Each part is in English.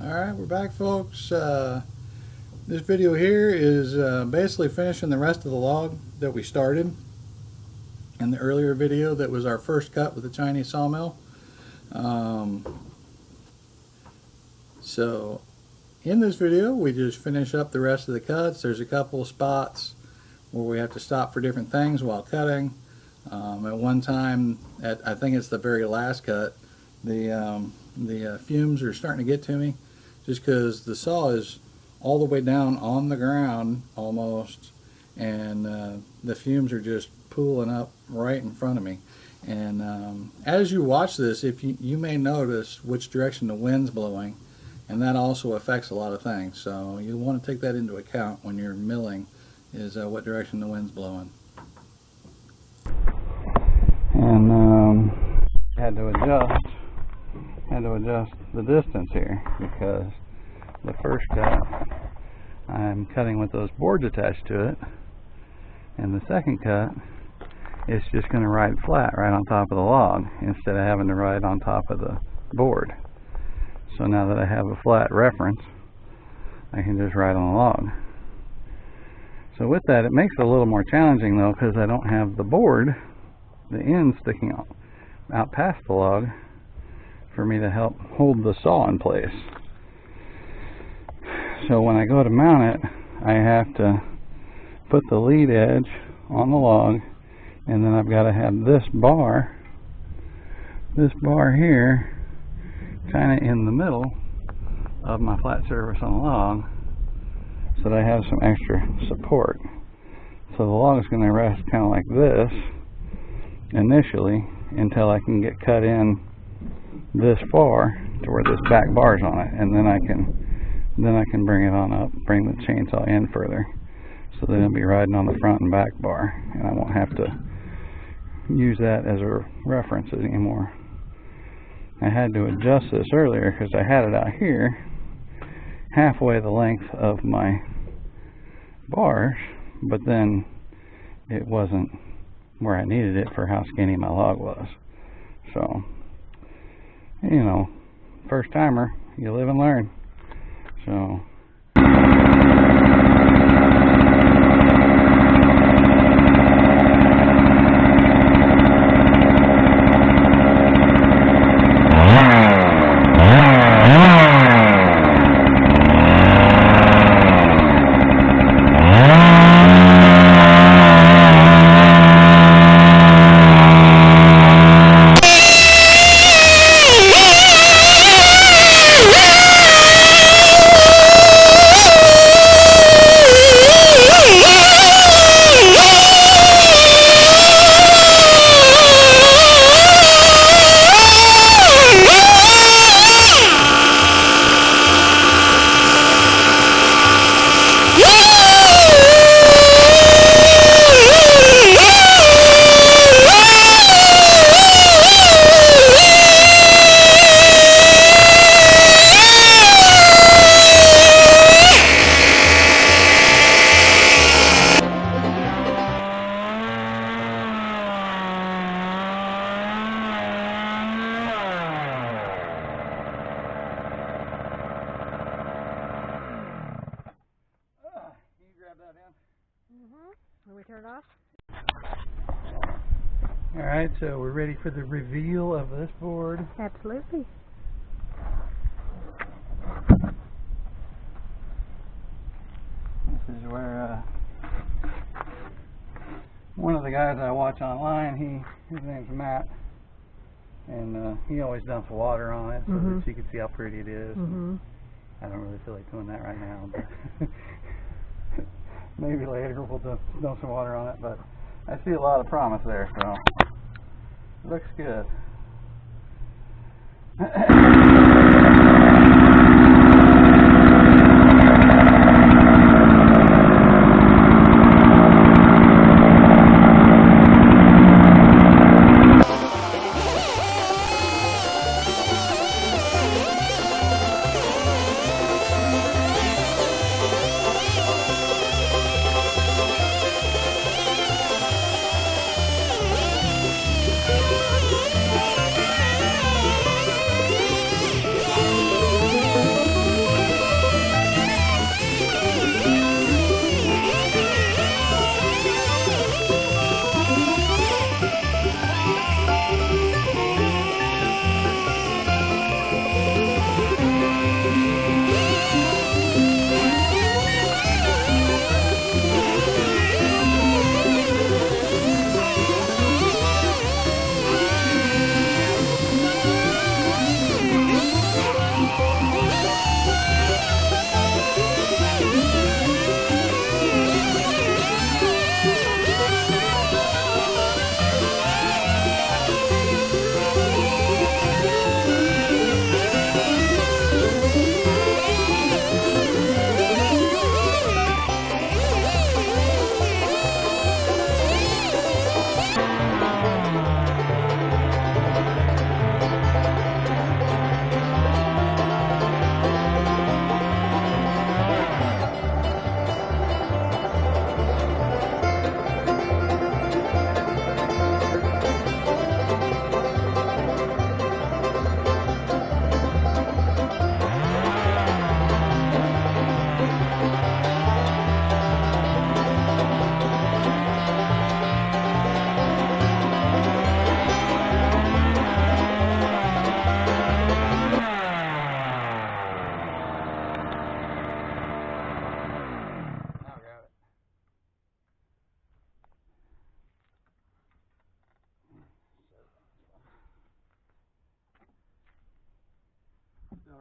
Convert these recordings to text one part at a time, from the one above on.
Alright, we're back, folks. This video here is basically finishing the rest of the log that we started in the earlier video. That was our first cut with the Chinese sawmill. So in this video we just finish up the rest of the cuts. There's a couple of spots where we have to stop for different things while cutting. At one time, I think it's the very last cut, the fumes are starting to get to me, just because the saw is all the way down on the ground almost, and the fumes are just pooling up right in front of me. And as you watch this, if you may notice which direction the wind's blowing, and that also affects a lot of things. So you want to take that into account when you're milling, is what direction the wind's blowing. And had to adjust the distance here, because the first cut I'm cutting with those boards attached to it, and the second cut it's just going to ride flat right on top of the log instead of having to ride on top of the board. So now that I have a flat reference, I can just ride on the log. So with that, it makes it a little more challenging though, because I don't have the board, the end sticking out past the log for me to help hold the saw in place. So when I go to mount it, I have to put the lead edge on the log, and then I've got to have this bar here kind of in the middle of my flat surface on the log, so that I have some extra support. So the log is going to rest kind of like this initially until I can get cut in this far to where this back bar is on it, and then I can bring it on up, bring the chainsaw in further, so that it'll be riding on the front and back bar, and I won't have to use that as a reference anymore. I had to adjust this earlier because I had it out here halfway the length of my bars, but then it wasn't where I needed it for how skinny my log was. So, you know, first timer, you live and learn. So Can we turn it off? alright, so we're ready for the reveal of this board. Absolutely. This is where one of the guys I watch online, his name's Matt, and he always dumps water on it so that you can see how pretty it is. I don't really feel like doing that right now, but maybe later we'll dump some water on it, but I see a lot of promise there, so it looks good.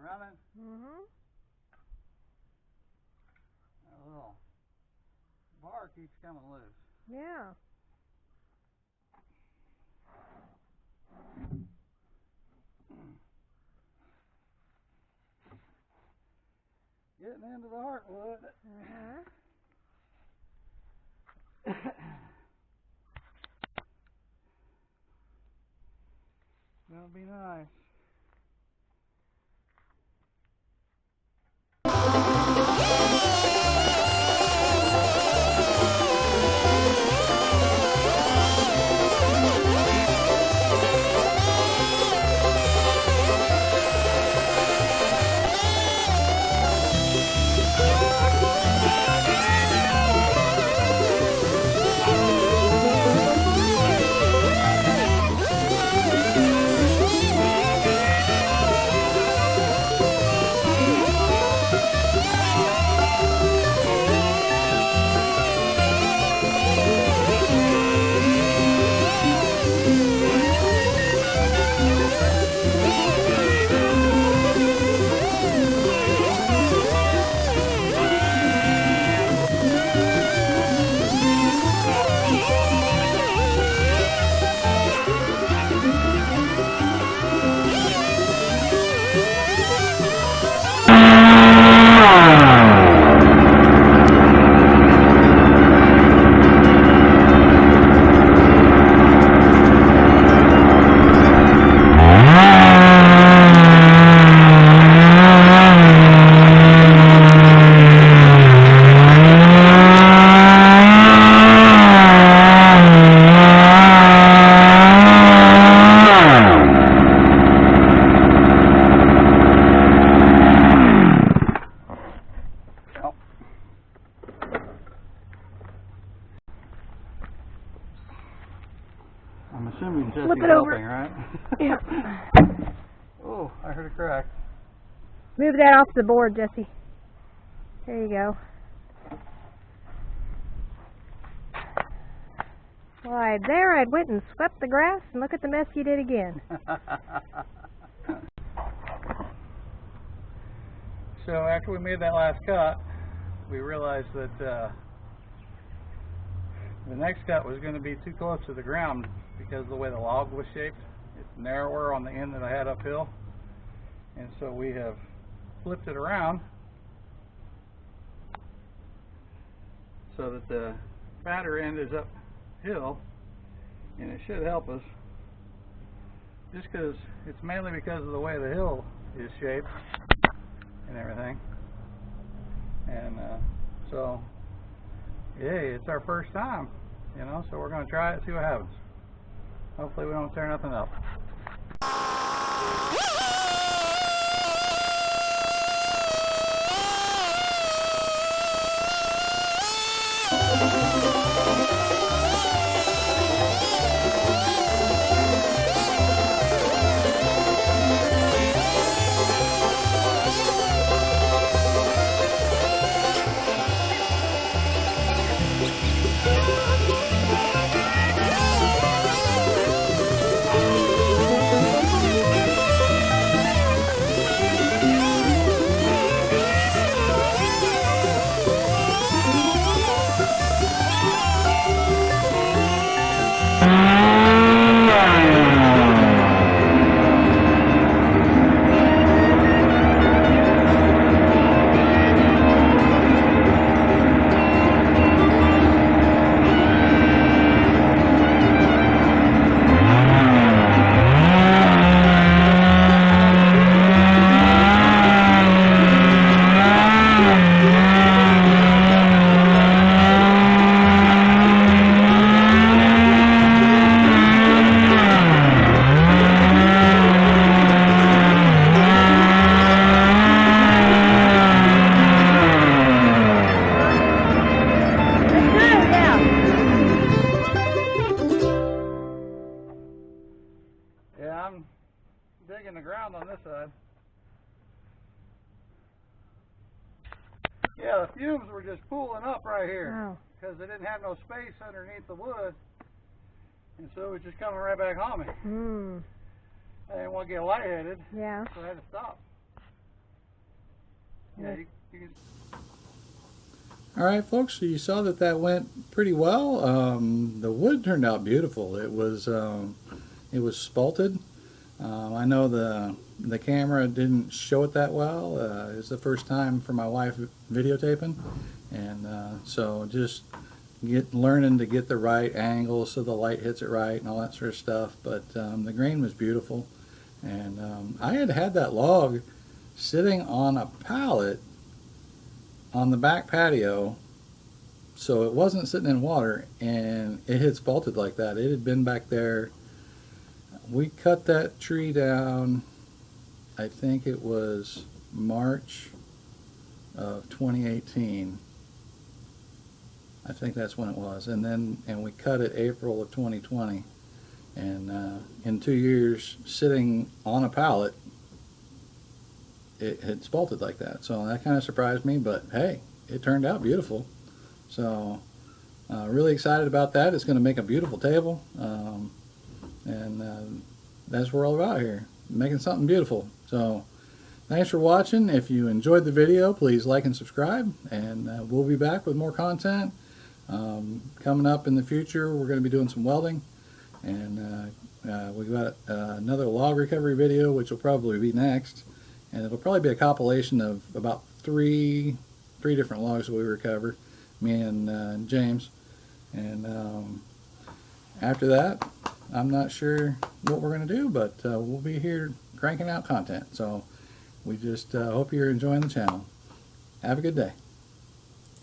running? Mm-hmm. That little bar keeps coming loose. Yeah. Getting into the heartwood. Uh-huh. That'll be nice. I'm assuming Jesse's Flip it over. helping, right? Yeah. Oh, I heard a crack. Move that off the board, Jesse. There you go. Why, there I went and swept the grass, and look at the mess you did again. So after we made that last cut, we realized that the next cut was going to be too close to the ground because of the way the log was shaped. It's narrower on the end that I had uphill, and so we have flipped it around so that the fatter end is uphill, and it should help us just because it's mainly because of the way the hill is shaped and everything. And so yay, it's our first time, you know, so we're going to try it, see what happens. Hopefully we don't tear nothing up. Yeah, I'm digging the ground on this side. Yeah, the fumes were just pooling up right here because they didn't have no space underneath the wood, and so it was just coming right back on me. I didn't want to get lightheaded, Yeah. so I had to stop. Yeah, you can. All right, folks, so you saw that went pretty well. The wood turned out beautiful. It was spalted. I know the camera didn't show it that well. It's the first time for my wife videotaping, and so just learning to get the right angle so the light hits it right and all that sort of stuff. But the grain was beautiful, and I had that log sitting on a pallet on the back patio, so it wasn't sitting in water, and it had spalted like that. It had been back there. We cut that tree down, I think it was March of 2018. I think that's when it was. And we cut it April of 2020. And in 2 years, sitting on a pallet, it had spalted like that. So that kind of surprised me, but hey, it turned out beautiful. So really excited about that. It's going to make a beautiful table. And that's what we're all about here, making something beautiful. So thanks for watching. If you enjoyed the video, please like and subscribe, and we'll be back with more content coming up in the future. We're going to be doing some welding, and we've got another log recovery video, which will probably be next, and it'll probably be a compilation of about three different logs that we recover, me and James. And after that, I'm not sure what we're going to do, but we'll be here cranking out content. So we just hope you're enjoying the channel. Have a good day.